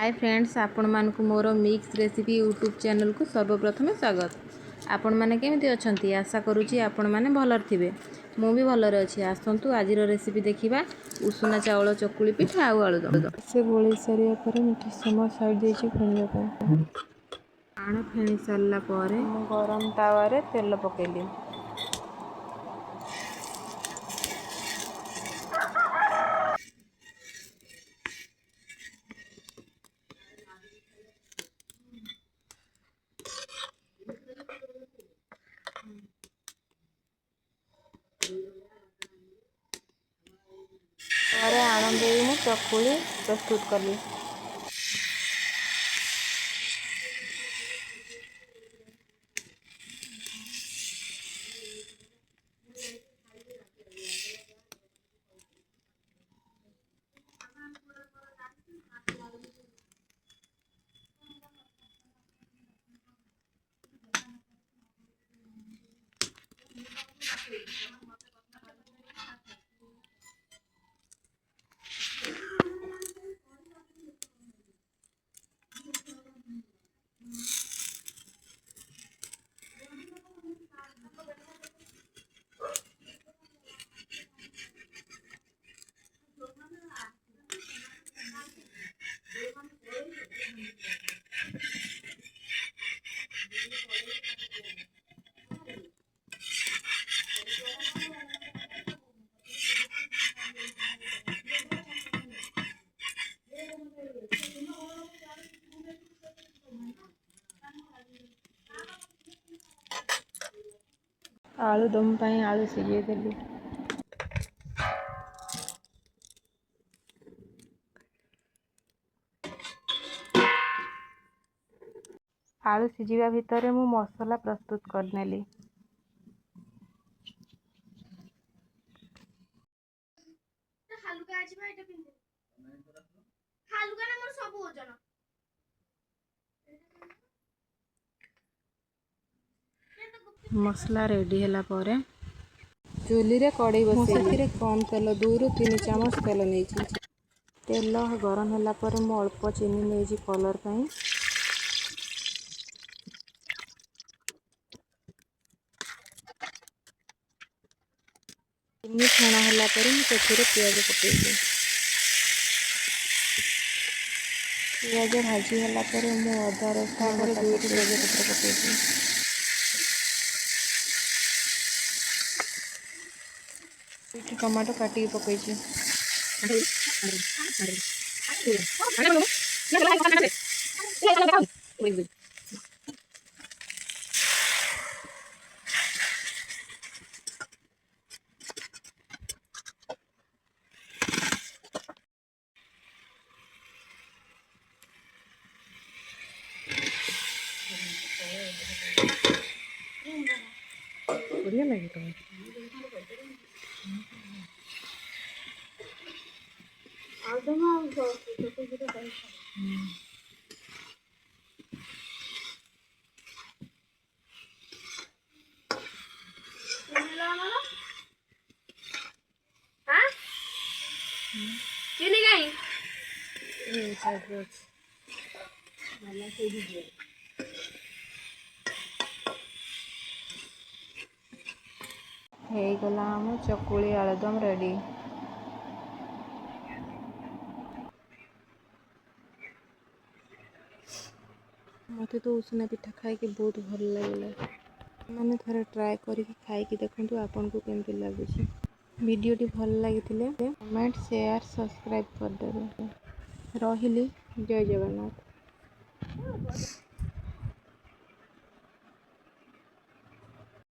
Hi friends, आपण मानकु मोर mix recipe YouTube channel को सर्वप्रथम स्वागत। आपण माने केमिति अछंती? आशा करूची आपण माने भलर थिबे। मु भी भलर अछि। आसंतु आजिर रेसिपी देखिबा उषुना चावल चकुली पिठा आउ आलुदम। से गोली सरिया पर मिठी समय साइड देछि फेनिया पर आण फेणी सारला परे मु गरम तावा रे तेल पकेली। आण दे मु चकुली प्रस्तुत कली। आलुदम पई आलू सिझे देली। आलू सिझिबा भितर मु मसला प्रस्तुत करनेली। मसला रेडी होला परे चूली रे कड़ाई बसेली। कम तेल 2 ରୁ 3 चामच तेल नहीं। तेल गरम होला परे मु अल्प चीनी नहीं कलर पई। चीनी फेण होला परे मु सेथिरे प्याज पकेइली। प्याज भाजी होला पर मु अदा रसुण बटा 2 तेजपत्र पकेइली। टमाटो काटी पकेइछि। बढ़िया लगे तो चीनी काई हे गला हम चकुली आलुदम रेडी। मते तो उषुना पिठा खाई के बहुत भल लागला। मैंने थोड़ा ट्राए करके खाई कि देखंतु आपन को केमति लागुछि। वीडियोटी भल लागिथिले कमेंट शेयर सब्सक्राइब कर देबे। रहिली जय जगन्नाथ।